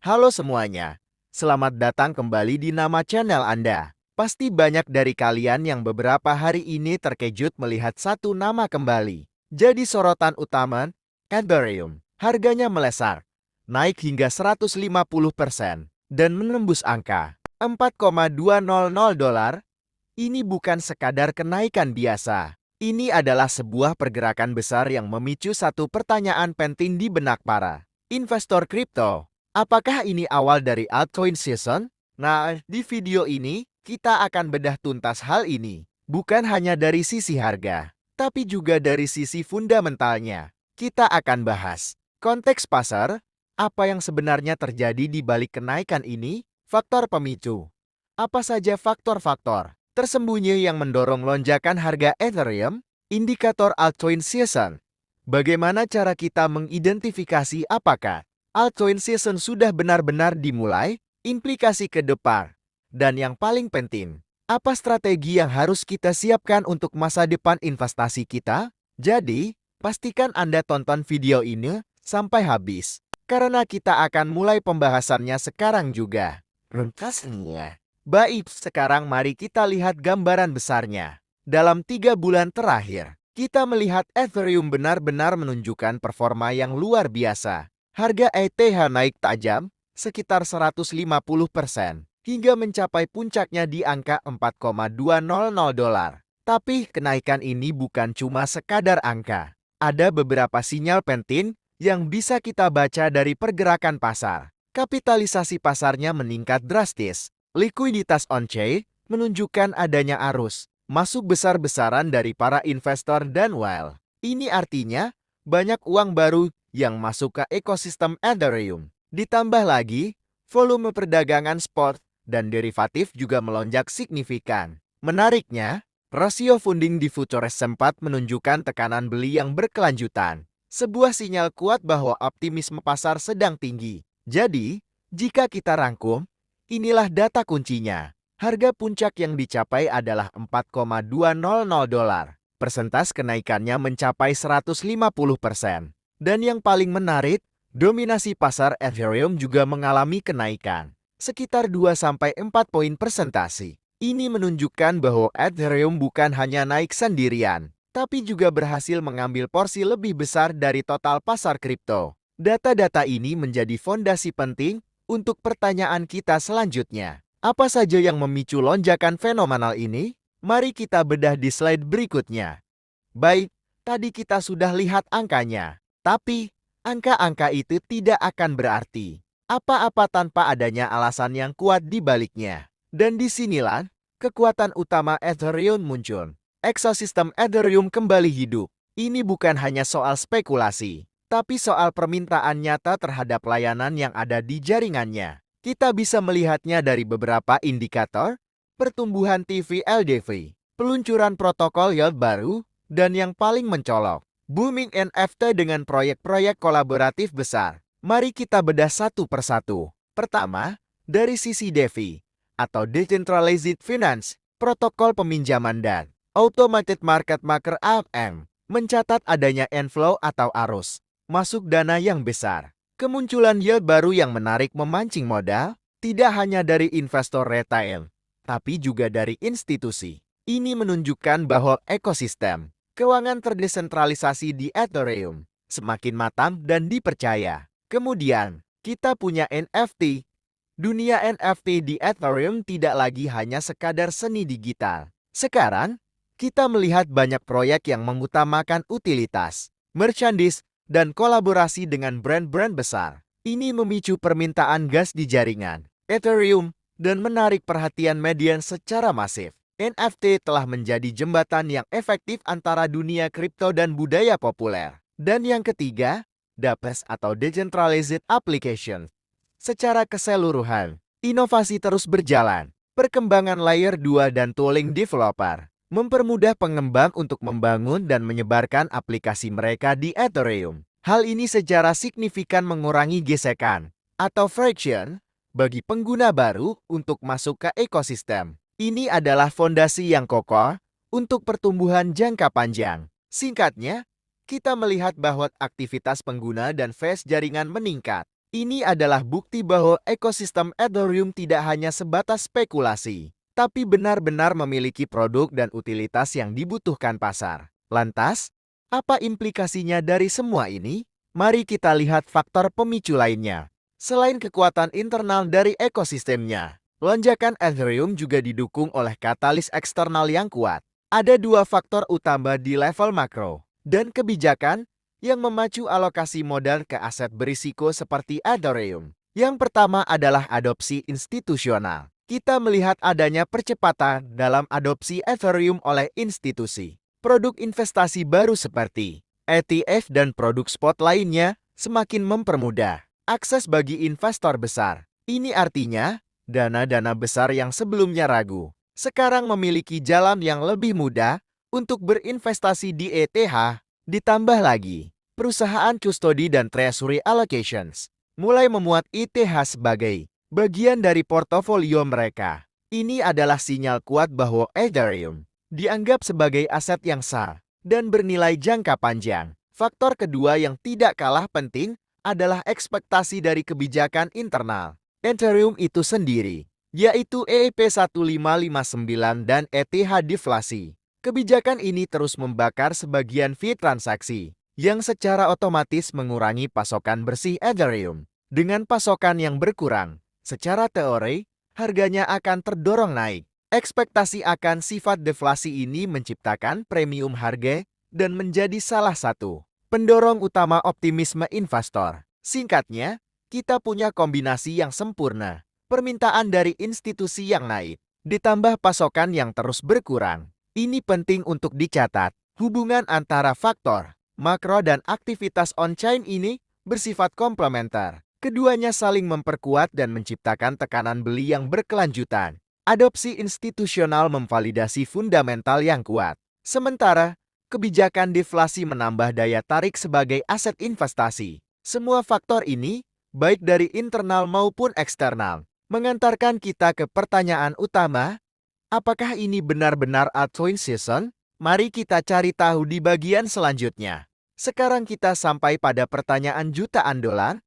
Halo semuanya, selamat datang kembali di nama channel Anda. Pasti banyak dari kalian yang beberapa hari ini terkejut melihat satu nama kembali. Jadi sorotan utama, Ethereum. Harganya melesat, naik hingga 150% dan menembus angka 4,200 dolar. Ini bukan sekadar kenaikan biasa. Ini adalah sebuah pergerakan besar yang memicu satu pertanyaan penting di benak para investor kripto. Apakah ini awal dari altcoin season? Nah, di video ini kita akan bedah tuntas hal ini. Bukan hanya dari sisi harga, tapi juga dari sisi fundamentalnya. Kita akan bahas konteks pasar, apa yang sebenarnya terjadi di balik kenaikan ini, faktor pemicu. Apa saja faktor-faktor tersembunyi yang mendorong lonjakan harga Ethereum, indikator altcoin season. Bagaimana cara kita mengidentifikasi apakah altcoin season sudah benar-benar dimulai, implikasi ke depan, dan yang paling penting, apa strategi yang harus kita siapkan untuk masa depan investasi kita? Jadi, pastikan Anda tonton video ini sampai habis, karena kita akan mulai pembahasannya sekarang juga. Ringkasnya. Baik, sekarang mari kita lihat gambaran besarnya. Dalam 3 bulan terakhir, kita melihat Ethereum benar-benar menunjukkan performa yang luar biasa. Harga ETH naik tajam, sekitar 150%, hingga mencapai puncaknya di angka 4,200 dolar. Tapi kenaikan ini bukan cuma sekadar angka. Ada beberapa sinyal penting yang bisa kita baca dari pergerakan pasar. Kapitalisasi pasarnya meningkat drastis. Likuiditas on-chain menunjukkan adanya arus masuk besar-besaran dari para investor dan whale. Ini artinya banyak uang baru yang masuk ke ekosistem Ethereum. Ditambah lagi, volume perdagangan spot dan derivatif juga melonjak signifikan. Menariknya, rasio funding di futures sempat menunjukkan tekanan beli yang berkelanjutan. Sebuah sinyal kuat bahwa optimisme pasar sedang tinggi. Jadi, jika kita rangkum, inilah data kuncinya. Harga puncak yang dicapai adalah 4,200 dolar. Persentase kenaikannya mencapai 150%. Dan yang paling menarik, dominasi pasar Ethereum juga mengalami kenaikan, sekitar 2-4 poin persentase. Ini menunjukkan bahwa Ethereum bukan hanya naik sendirian, tapi juga berhasil mengambil porsi lebih besar dari total pasar kripto. Data-data ini menjadi fondasi penting untuk pertanyaan kita selanjutnya. Apa saja yang memicu lonjakan fenomenal ini? Mari kita bedah di slide berikutnya. Baik, tadi kita sudah lihat angkanya. Tapi, angka-angka itu tidak akan berarti apa-apa tanpa adanya alasan yang kuat di baliknya. Dan disinilah kekuatan utama Ethereum muncul. Ekosistem Ethereum kembali hidup. Ini bukan hanya soal spekulasi, tapi soal permintaan nyata terhadap layanan yang ada di jaringannya. Kita bisa melihatnya dari beberapa indikator, pertumbuhan TVLDV, peluncuran protokol yield baru, dan yang paling mencolok, booming NFT dengan proyek-proyek kolaboratif besar. Mari kita bedah satu persatu. Pertama, dari sisi DeFi, atau Decentralized Finance, protokol peminjaman dan Automated Market Maker AMM, mencatat adanya inflow atau arus masuk dana yang besar. Kemunculan yield baru yang menarik memancing modal, tidak hanya dari investor retail, tapi juga dari institusi. Ini menunjukkan bahwa ekosistem keuangan terdesentralisasi di Ethereum semakin matang dan dipercaya. Kemudian, kita punya NFT. Dunia NFT di Ethereum tidak lagi hanya sekadar seni digital. Sekarang, kita melihat banyak proyek yang mengutamakan utilitas, merchandise, dan kolaborasi dengan brand-brand besar. Ini memicu permintaan gas di jaringan Ethereum dan menarik perhatian media secara masif. NFT telah menjadi jembatan yang efektif antara dunia kripto dan budaya populer. Dan yang ketiga, DApps atau Decentralized Application. Secara keseluruhan, inovasi terus berjalan. Perkembangan layer 2 dan tooling developer mempermudah pengembang untuk membangun dan menyebarkan aplikasi mereka di Ethereum. Hal ini secara signifikan mengurangi gesekan atau friction bagi pengguna baru untuk masuk ke ekosistem. Ini adalah fondasi yang kokoh untuk pertumbuhan jangka panjang. Singkatnya, kita melihat bahwa aktivitas pengguna dan fees jaringan meningkat. Ini adalah bukti bahwa ekosistem Ethereum tidak hanya sebatas spekulasi, tapi benar-benar memiliki produk dan utilitas yang dibutuhkan pasar. Lantas, apa implikasinya dari semua ini? Mari kita lihat faktor pemicu lainnya. Selain kekuatan internal dari ekosistemnya, lonjakan Ethereum juga didukung oleh katalis eksternal yang kuat. Ada dua faktor utama di level makro dan kebijakan yang memacu alokasi modal ke aset berisiko seperti Ethereum. Yang pertama adalah adopsi institusional. Kita melihat adanya percepatan dalam adopsi Ethereum oleh institusi. Produk investasi baru seperti ETF dan produk spot lainnya semakin mempermudah akses bagi investor besar. Ini artinya, dana-dana besar yang sebelumnya ragu sekarang memiliki jalan yang lebih mudah untuk berinvestasi di ETH. Ditambah lagi, perusahaan custody dan treasury allocations mulai memuat ETH sebagai bagian dari portofolio mereka. Ini adalah sinyal kuat bahwa Ethereum dianggap sebagai aset yang sah dan bernilai jangka panjang. Faktor kedua yang tidak kalah penting adalah ekspektasi dari kebijakan internal Ethereum itu sendiri, yaitu EIP 1559 dan ETH deflasi. Kebijakan ini terus membakar sebagian fee transaksi, yang secara otomatis mengurangi pasokan bersih Ethereum. Dengan pasokan yang berkurang, secara teori, harganya akan terdorong naik. Ekspektasi akan sifat deflasi ini menciptakan premium harga dan menjadi salah satu pendorong utama optimisme investor. Singkatnya, kita punya kombinasi yang sempurna. Permintaan dari institusi yang naik, ditambah pasokan yang terus berkurang. Ini penting untuk dicatat. Hubungan antara faktor makro dan aktivitas on-chain ini bersifat komplementer. Keduanya saling memperkuat dan menciptakan tekanan beli yang berkelanjutan. Adopsi institusional memvalidasi fundamental yang kuat. Sementara, kebijakan deflasi menambah daya tarik sebagai aset investasi. Semua faktor ini, baik dari internal maupun eksternal, mengantarkan kita ke pertanyaan utama, apakah ini benar-benar altcoin season? Mari kita cari tahu di bagian selanjutnya. Sekarang kita sampai pada pertanyaan jutaan dolar.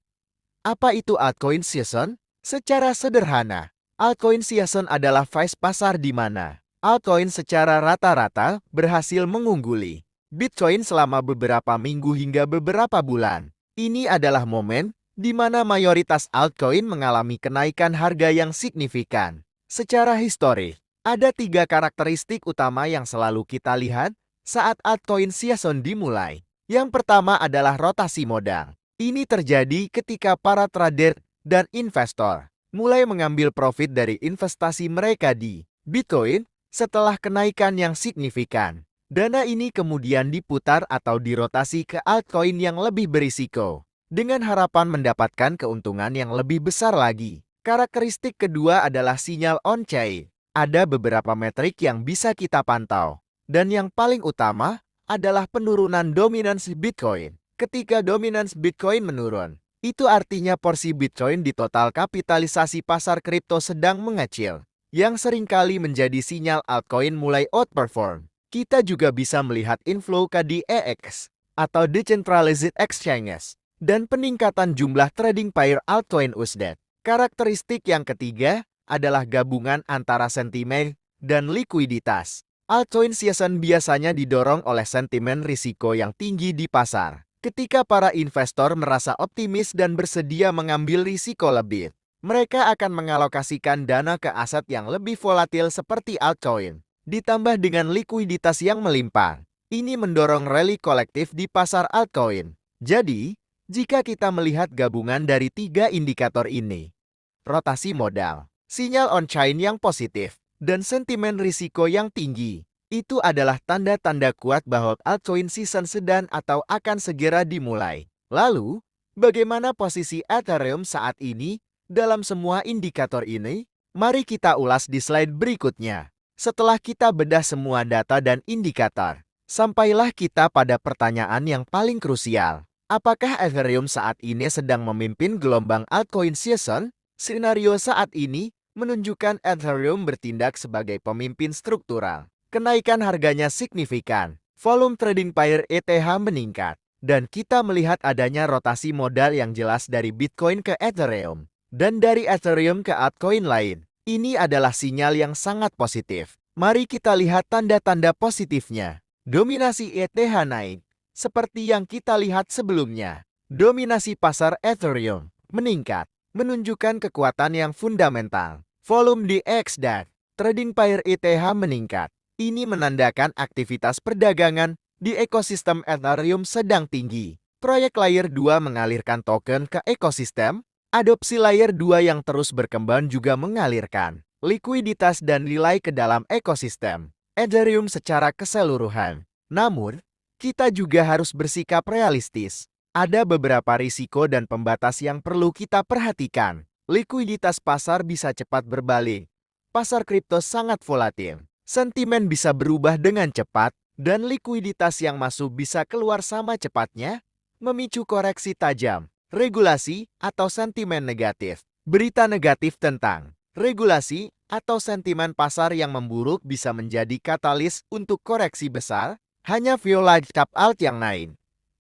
Apa itu altcoin season? Secara sederhana, altcoin season adalah phase pasar di mana altcoin secara rata-rata berhasil mengungguli Bitcoin selama beberapa minggu hingga beberapa bulan. Ini adalah momen di mana mayoritas altcoin mengalami kenaikan harga yang signifikan. Secara historis, ada 3 karakteristik utama yang selalu kita lihat saat altcoin season dimulai. Yang pertama adalah rotasi modal. Ini terjadi ketika para trader dan investor mulai mengambil profit dari investasi mereka di Bitcoin setelah kenaikan yang signifikan. Dana ini kemudian diputar atau dirotasi ke altcoin yang lebih berisiko, dengan harapan mendapatkan keuntungan yang lebih besar lagi. Karakteristik kedua adalah sinyal on-chain. Ada beberapa metrik yang bisa kita pantau, dan yang paling utama adalah penurunan dominansi Bitcoin. Ketika dominansi Bitcoin menurun, itu artinya porsi Bitcoin di total kapitalisasi pasar kripto sedang mengecil, yang seringkali menjadi sinyal altcoin mulai outperform. Kita juga bisa melihat inflow ke DEX atau Decentralized Exchanges dan peningkatan jumlah trading pair altcoin USDT. Karakteristik yang ketiga adalah gabungan antara sentimen dan likuiditas. Altcoin season biasanya didorong oleh sentimen risiko yang tinggi di pasar. Ketika para investor merasa optimis dan bersedia mengambil risiko lebih, mereka akan mengalokasikan dana ke aset yang lebih volatil seperti altcoin. Ditambah dengan likuiditas yang melimpah, ini mendorong rally kolektif di pasar altcoin. Jadi, jika kita melihat gabungan dari 3 indikator ini, rotasi modal, sinyal on-chain yang positif, dan sentimen risiko yang tinggi, itu adalah tanda-tanda kuat bahwa altcoin season sedang atau akan segera dimulai. Lalu, bagaimana posisi Ethereum saat ini dalam semua indikator ini? Mari kita ulas di slide berikutnya. Setelah kita bedah semua data dan indikator, sampailah kita pada pertanyaan yang paling krusial. Apakah Ethereum saat ini sedang memimpin gelombang altcoin season? Skenario saat ini menunjukkan Ethereum bertindak sebagai pemimpin struktural. Kenaikan harganya signifikan. Volume trading pair ETH meningkat. Dan kita melihat adanya rotasi modal yang jelas dari Bitcoin ke Ethereum, dan dari Ethereum ke altcoin lain. Ini adalah sinyal yang sangat positif. Mari kita lihat tanda-tanda positifnya. Dominasi ETH naik, seperti yang kita lihat sebelumnya. Dominasi pasar Ethereum meningkat, menunjukkan kekuatan yang fundamental. Volume di XDAX, trading pair ETH meningkat. Ini menandakan aktivitas perdagangan di ekosistem Ethereum sedang tinggi. Proyek Layer 2 mengalirkan token ke ekosistem. Adopsi Layer 2 yang terus berkembang juga mengalirkan likuiditas dan nilai ke dalam ekosistem Ethereum secara keseluruhan. Namun, kita juga harus bersikap realistis. Ada beberapa risiko dan pembatas yang perlu kita perhatikan. Likuiditas pasar bisa cepat berbalik. Pasar kripto sangat volatil. Sentimen bisa berubah dengan cepat, dan likuiditas yang masuk bisa keluar sama cepatnya, memicu koreksi tajam, regulasi, atau sentimen negatif. Berita negatif tentang regulasi atau sentimen pasar yang memburuk bisa menjadi katalis untuk koreksi besar, hanya few large cap alt yang naik.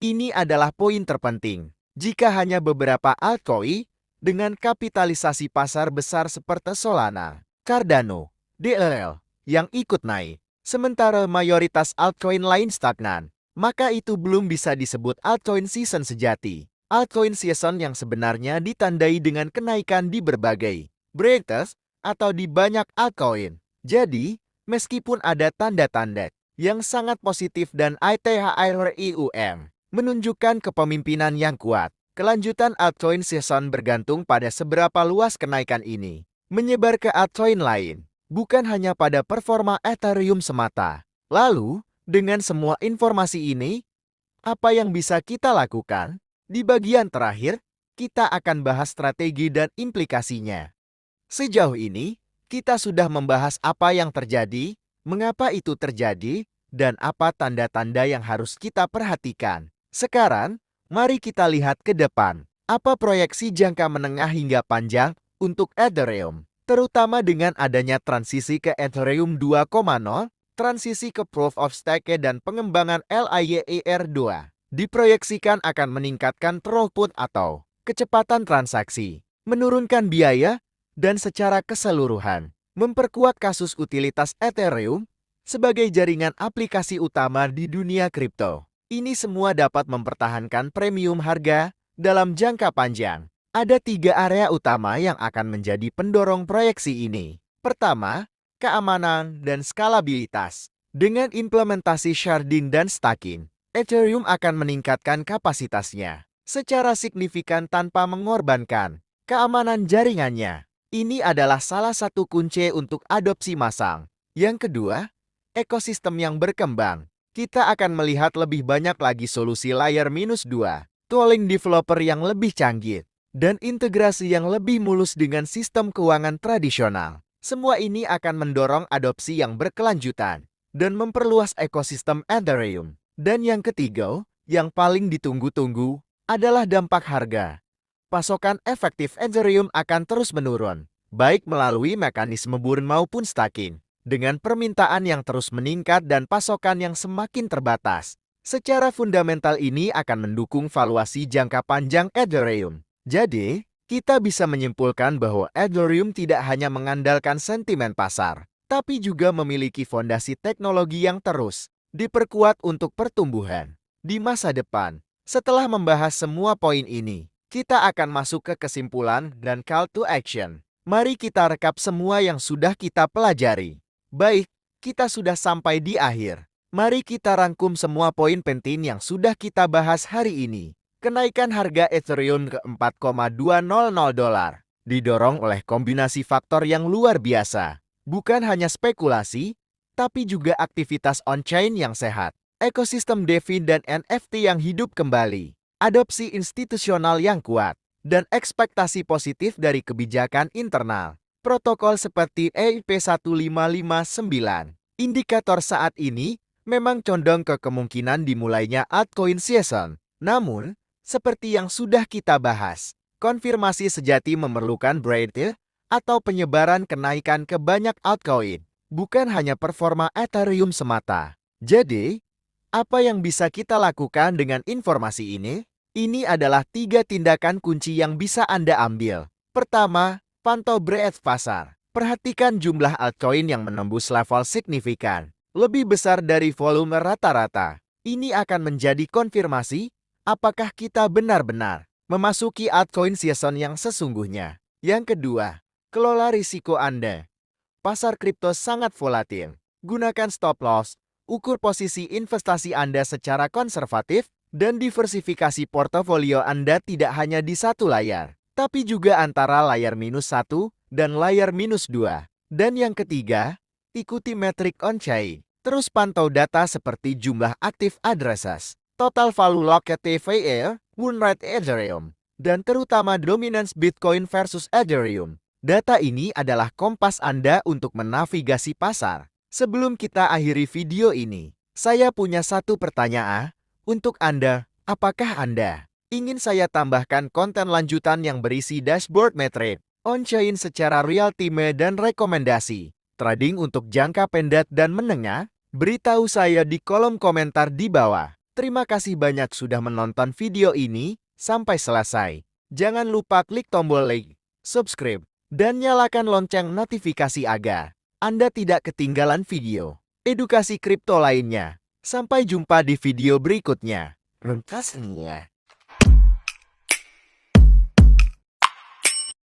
Ini adalah poin terpenting. Jika hanya beberapa altcoin dengan kapitalisasi pasar besar seperti Solana, Cardano, DLL yang ikut naik, sementara mayoritas altcoin lain stagnan, maka itu belum bisa disebut altcoin season sejati. Altcoin season yang sebenarnya ditandai dengan kenaikan di berbagai breakthroughs atau di banyak altcoin. Jadi, meskipun ada tanda-tanda yang sangat positif dan ETHREUM menunjukkan kepemimpinan yang kuat, kelanjutan altcoin season bergantung pada seberapa luas kenaikan ini menyebar ke altcoin lain, bukan hanya pada performa Ethereum semata. Lalu, dengan semua informasi ini, apa yang bisa kita lakukan? Di bagian terakhir, kita akan bahas strategi dan implikasinya. Sejauh ini, kita sudah membahas apa yang terjadi, mengapa itu terjadi, dan apa tanda-tanda yang harus kita perhatikan. Sekarang, mari kita lihat ke depan. Apa proyeksi jangka menengah hingga panjang untuk Ethereum? Terutama dengan adanya transisi ke Ethereum 2.0, transisi ke Proof of Stake dan pengembangan LAYER 2 diproyeksikan akan meningkatkan throughput atau kecepatan transaksi, menurunkan biaya, dan secara keseluruhan memperkuat kasus utilitas Ethereum sebagai jaringan aplikasi utama di dunia kripto. Ini semua dapat mempertahankan premium harga dalam jangka panjang. Ada 3 area utama yang akan menjadi pendorong proyeksi ini. Pertama, keamanan dan skalabilitas. Dengan implementasi sharding dan staking, Ethereum akan meningkatkan kapasitasnya secara signifikan tanpa mengorbankan keamanan jaringannya. Ini adalah salah satu kunci untuk adopsi massal. Yang kedua, ekosistem yang berkembang. Kita akan melihat lebih banyak lagi solusi layer -2, tooling developer yang lebih canggih, dan integrasi yang lebih mulus dengan sistem keuangan tradisional. Semua ini akan mendorong adopsi yang berkelanjutan dan memperluas ekosistem Ethereum. Dan yang ketiga, yang paling ditunggu-tunggu, adalah dampak harga. Pasokan efektif Ethereum akan terus menurun, baik melalui mekanisme burn maupun staking, dengan permintaan yang terus meningkat dan pasokan yang semakin terbatas. Secara fundamental ini akan mendukung valuasi jangka panjang Ethereum. Jadi, kita bisa menyimpulkan bahwa Ethereum tidak hanya mengandalkan sentimen pasar, tapi juga memiliki fondasi teknologi yang terus diperkuat untuk pertumbuhan di masa depan. Setelah membahas semua poin ini, kita akan masuk ke kesimpulan dan call to action. Mari kita rekap semua yang sudah kita pelajari. Baik, kita sudah sampai di akhir. Mari kita rangkum semua poin penting yang sudah kita bahas hari ini. Kenaikan harga Ethereum ke $4,200 didorong oleh kombinasi faktor yang luar biasa. Bukan hanya spekulasi, tapi juga aktivitas on-chain yang sehat, ekosistem DeFi dan NFT yang hidup kembali, adopsi institusional yang kuat, dan ekspektasi positif dari kebijakan internal. Protokol seperti EIP 1559. Indikator saat ini memang condong ke kemungkinan dimulainya altcoin season. Namun, seperti yang sudah kita bahas, konfirmasi sejati memerlukan breadth atau penyebaran kenaikan ke banyak altcoin, bukan hanya performa Ethereum semata. Jadi, Apa yang bisa kita lakukan dengan informasi ini? Ini adalah 3 tindakan kunci yang bisa Anda ambil. Pertama, pantau breadth pasar. Perhatikan jumlah altcoin yang menembus level signifikan, lebih besar dari volume rata-rata. Ini akan menjadi konfirmasi apakah kita benar-benar memasuki altcoin season yang sesungguhnya. Yang kedua, kelola risiko Anda. Pasar kripto sangat volatil. Gunakan stop loss, ukur posisi investasi Anda secara konservatif, dan diversifikasi portofolio Anda tidak hanya di satu layar, tapi juga antara layar -1 dan layar -2. Dan yang ketiga, ikuti metrik on-chain. Terus pantau data seperti jumlah active addresses, total value locked TVL, win rate Ethereum, dan terutama dominance Bitcoin versus Ethereum. Data ini adalah kompas Anda untuk menavigasi pasar. Sebelum kita akhiri video ini, saya punya satu pertanyaan untuk Anda. Apakah Anda ingin saya tambahkan konten lanjutan yang berisi dashboard metrik, on-chain secara real-time dan rekomendasi trading untuk jangka pendek dan menengah? Beritahu saya di kolom komentar di bawah. Terima kasih banyak sudah menonton video ini sampai selesai. Jangan lupa klik tombol like, subscribe, dan nyalakan lonceng notifikasi agar Anda tidak ketinggalan video edukasi kripto lainnya. Sampai jumpa di video berikutnya. Terima kasih.